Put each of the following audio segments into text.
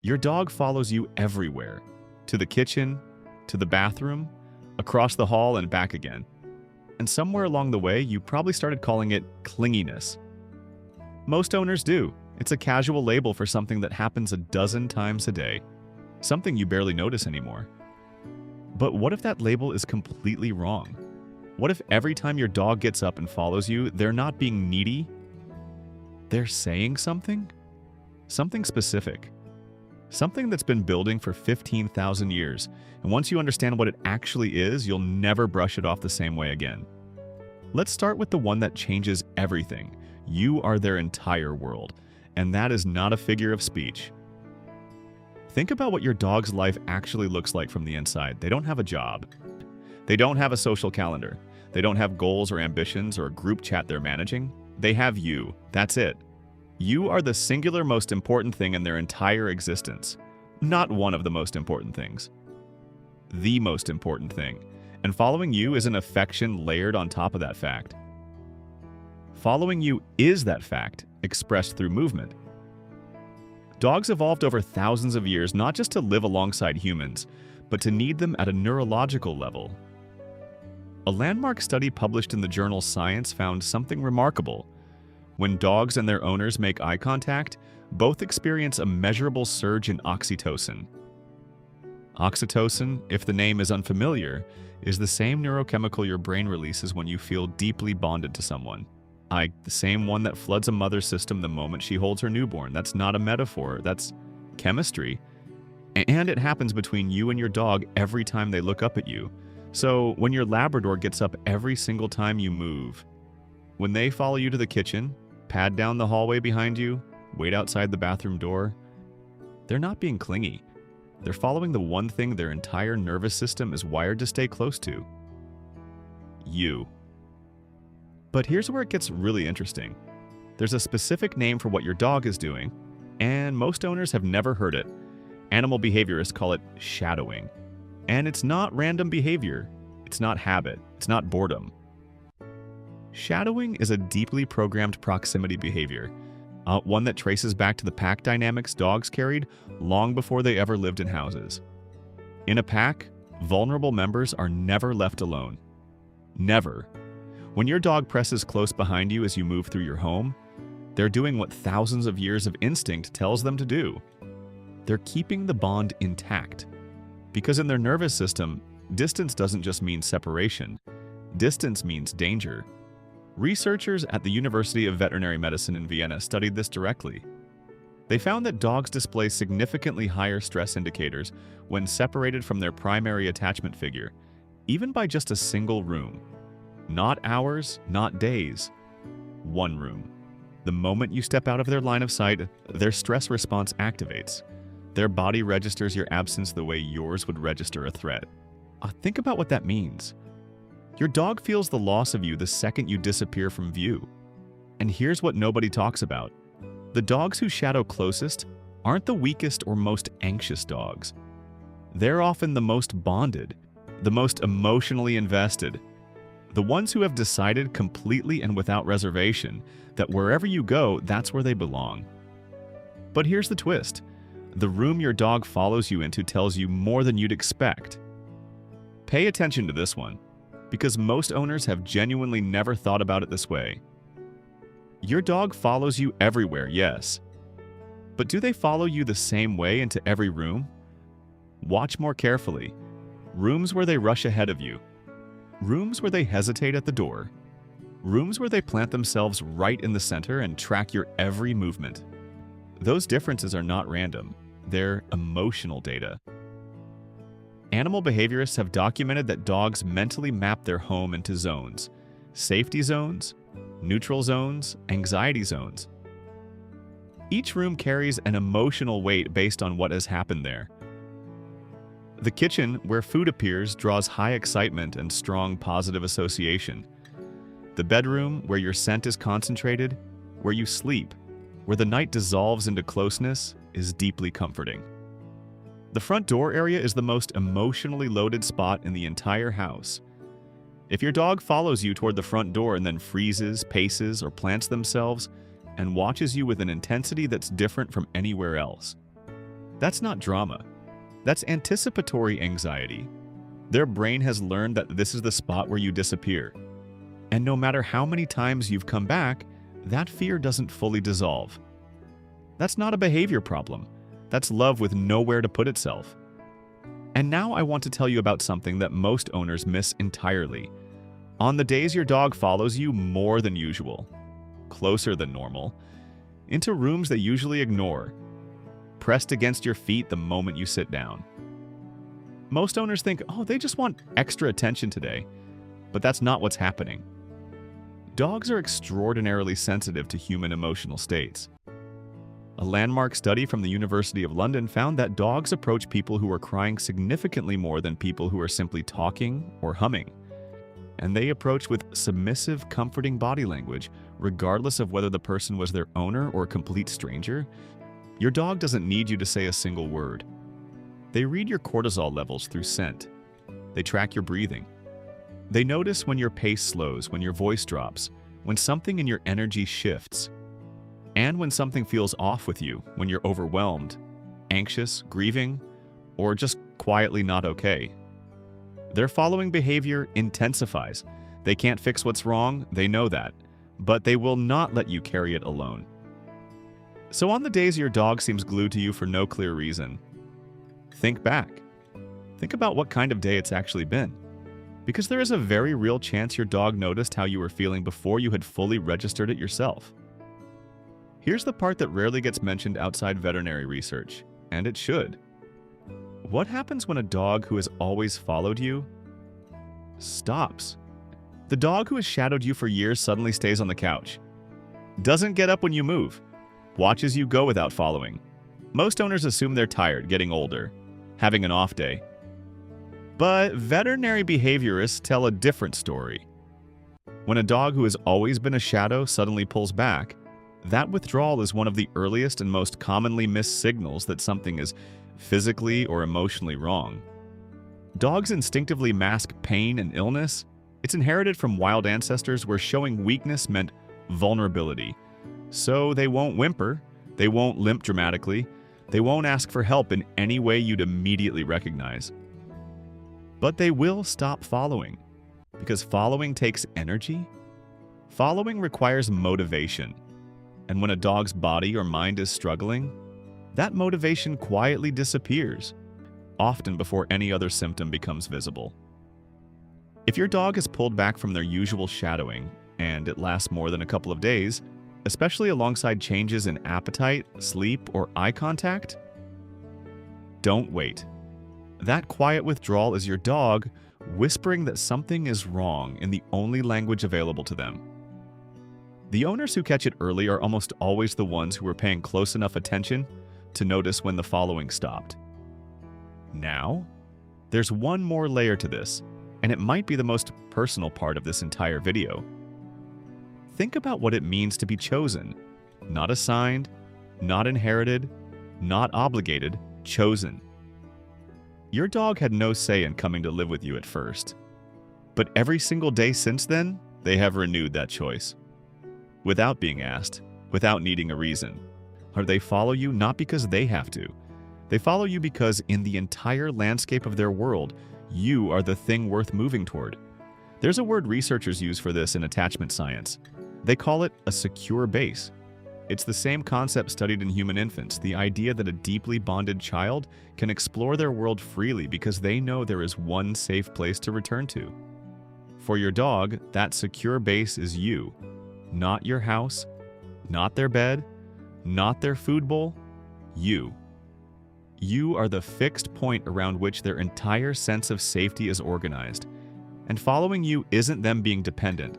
Your dog follows you everywhere, to the kitchen, to the bathroom, across the hall and back again. And somewhere along the way, you probably started calling it clinginess. Most owners do. It's a casual label for something that happens a dozen times a day, something you barely notice anymore. But what if that label is completely wrong? What if every time your dog gets up and follows you, they're not being needy? They're saying something? Something specific. Something that's been building for 15,000 years, and once you understand what it actually is, you'll never brush it off the same way again. Let's start with the one that changes everything. You are their entire world, and that is not a figure of speech. Think about what your dog's life actually looks like from the inside. They don't have a job. They don't have a social calendar. They don't have goals or ambitions or a group chat they're managing. They have you. That's it. You are the singular most important thing in their entire existence. Not one of the most important things. The most important thing. And following you is an affection layered on top of that fact. Following you is that fact, expressed through movement. Dogs evolved over thousands of years not just to live alongside humans, but to need them at a neurological level. A landmark study published in the journal Science found something remarkable. When dogs and their owners make eye contact, both experience a measurable surge in oxytocin. Oxytocin, if the name is unfamiliar, is the same neurochemical your brain releases when you feel deeply bonded to someone. The same one that floods a mother's system the moment she holds her newborn. That's not a metaphor, that's chemistry. And it happens between you and your dog every time they look up at you. So when your Labrador gets up every single time you move, when they follow you to the kitchen, pad down the hallway behind you, wait outside the bathroom door, they're not being clingy. They're following the one thing their entire nervous system is wired to stay close to. You. But here's where it gets really interesting. There's a specific name for what your dog is doing, and most owners have never heard it. Animal behaviorists call it shadowing. And it's not random behavior. It's not habit. It's not boredom. Shadowing is a deeply programmed proximity behavior, one that traces back to the pack dynamics dogs carried long before they ever lived in houses. In a pack, vulnerable members are never left alone. Never. When your dog presses close behind you as you move through your home, they're doing what thousands of years of instinct tells them to do. They're keeping the bond intact. Because in their nervous system, distance doesn't just mean separation. Distance means danger. Researchers at the University of Veterinary Medicine in Vienna studied this directly. They found that dogs display significantly higher stress indicators when separated from their primary attachment figure, even by just a single room. Not hours, not days. One room. The moment you step out of their line of sight, their stress response activates. Their body registers your absence the way yours would register a threat. Think about what that means. Your dog feels the loss of you the second you disappear from view. And here's what nobody talks about. The dogs who shadow closest aren't the weakest or most anxious dogs. They're often the most bonded, the most emotionally invested, the ones who have decided completely and without reservation that wherever you go, that's where they belong. But here's the twist. The room your dog follows you into tells you more than you'd expect. Pay attention to this one, because most owners have genuinely never thought about it this way. Your dog follows you everywhere, yes. But do they follow you the same way into every room? Watch more carefully. Rooms where they rush ahead of you. Rooms where they hesitate at the door. Rooms where they plant themselves right in the center and track your every movement. Those differences are not random. They're emotional data. Animal behaviorists have documented that dogs mentally map their home into zones: safety zones, neutral zones, anxiety zones. Each room carries an emotional weight based on what has happened there. The kitchen, where food appears, draws high excitement and strong positive association. The bedroom, where your scent is concentrated, where you sleep, where the night dissolves into closeness, is deeply comforting. The front door area is the most emotionally loaded spot in the entire house. If your dog follows you toward the front door and then freezes, paces, or plants themselves, and watches you with an intensity that's different from anywhere else, That's not drama. That's anticipatory anxiety. Their brain has learned that this is the spot where you disappear. And no matter how many times you've come back, that fear doesn't fully dissolve. That's not a behavior problem. That's love with nowhere to put itself. And now I want to tell you about something that most owners miss entirely. On the days your dog follows you more than usual, closer than normal, into rooms they usually ignore, pressed against your feet the moment you sit down. Most owners think, oh, they just want extra attention today. But that's not what's happening. Dogs are extraordinarily sensitive to human emotional states. A landmark study from the University of London found that dogs approach people who are crying significantly more than people who are simply talking or humming. And they approach with submissive, comforting body language, regardless of whether the person was their owner or a complete stranger. Your dog doesn't need you to say a single word. They read your cortisol levels through scent. They track your breathing. They notice when your pace slows, when your voice drops, when something in your energy shifts, and when something feels off with you, when you're overwhelmed, anxious, grieving, or just quietly not okay. Their following behavior intensifies. They can't fix what's wrong, they know that, but they will not let you carry it alone. So on the days your dog seems glued to you for no clear reason, think back. Think about what kind of day it's actually been. Because there is a very real chance your dog noticed how you were feeling before you had fully registered it yourself. Here's the part that rarely gets mentioned outside veterinary research, and it should. What happens when a dog who has always followed you stops? The dog who has shadowed you for years suddenly stays on the couch, doesn't get up when you move, watches you go without following. Most owners assume they're tired, getting older, having an off day. But veterinary behaviorists tell a different story. When a dog who has always been a shadow suddenly pulls back, that withdrawal is one of the earliest and most commonly missed signals that something is physically or emotionally wrong. Dogs instinctively mask pain and illness. It's inherited from wild ancestors where showing weakness meant vulnerability. So they won't whimper, they won't limp dramatically, they won't ask for help in any way you'd immediately recognize. But they will stop following, because following takes energy. Following requires motivation. And when a dog's body or mind is struggling, that motivation quietly disappears, often before any other symptom becomes visible. If your dog is pulled back from their usual shadowing, and it lasts more than a couple of days, especially alongside changes in appetite, sleep, or eye contact, don't wait. That quiet withdrawal is your dog whispering that something is wrong in the only language available to them. The owners who catch it early are almost always the ones who are paying close enough attention to notice when the following stopped. Now, there's one more layer to this, and it might be the most personal part of this entire video. Think about what it means to be chosen, not assigned, not inherited, not obligated, chosen. Your dog had no say in coming to live with you at first, but every single day since then, they have renewed that choice. Without being asked, without needing a reason. Or they follow you not because they have to. They follow you because in the entire landscape of their world, you are the thing worth moving toward. There's a word researchers use for this in attachment science. They call it a secure base. It's the same concept studied in human infants, the idea that a deeply bonded child can explore their world freely because they know there is one safe place to return to. For your dog, that secure base is you. Not your house, not their bed, not their food bowl, you. You are the fixed point around which their entire sense of safety is organized. And following you isn't them being dependent.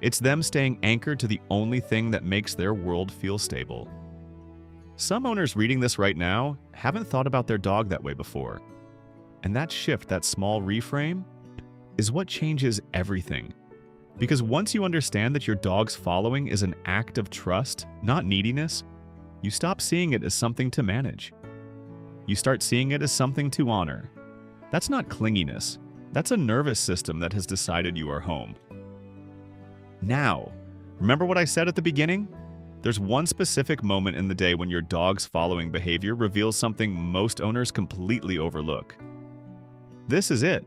It's them staying anchored to the only thing that makes their world feel stable. Some owners reading this right now haven't thought about their dog that way before. And that shift, that small reframe, is what changes everything. Because once you understand that your dog's following is an act of trust, not neediness, you stop seeing it as something to manage. You start seeing it as something to honor. That's not clinginess. That's a nervous system that has decided you are home. Now, remember what I said at the beginning? There's one specific moment in the day when your dog's following behavior reveals something most owners completely overlook. This is it.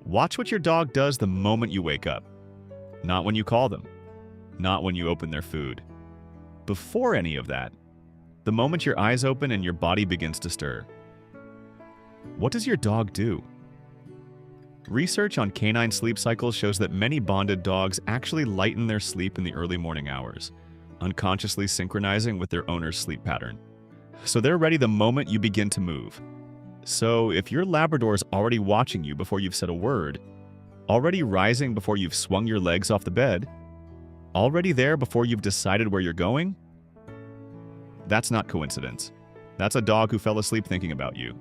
Watch what your dog does the moment you wake up. Not when you call them. Not when you open their food. Before any of that, the moment your eyes open and your body begins to stir. What does your dog do? Research on canine sleep cycles shows that many bonded dogs actually lighten their sleep in the early morning hours, unconsciously synchronizing with their owner's sleep pattern. So they're ready the moment you begin to move. So if your Labrador's already watching you before you've said a word, already rising before you've swung your legs off the bed, already there before you've decided where you're going, that's not coincidence. That's a dog who fell asleep thinking about you,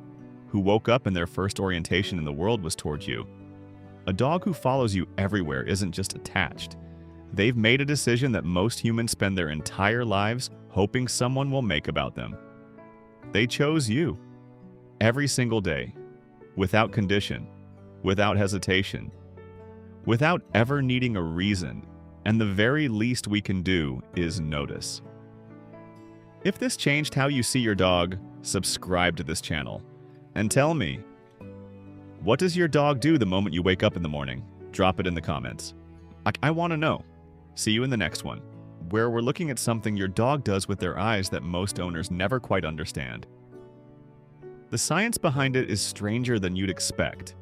who woke up and their first orientation in the world was towards you. A dog who follows you everywhere isn't just attached. They've made a decision that most humans spend their entire lives hoping someone will make about them. They chose you. Every single day, without condition, without hesitation, without ever needing a reason, and the very least we can do is notice. If this changed how you see your dog, subscribe to this channel. And tell me, what does your dog do the moment you wake up in the morning? Drop it in the comments. I want to know. See you in the next one, where we're looking at something your dog does with their eyes that most owners never quite understand. The science behind it is stranger than you'd expect,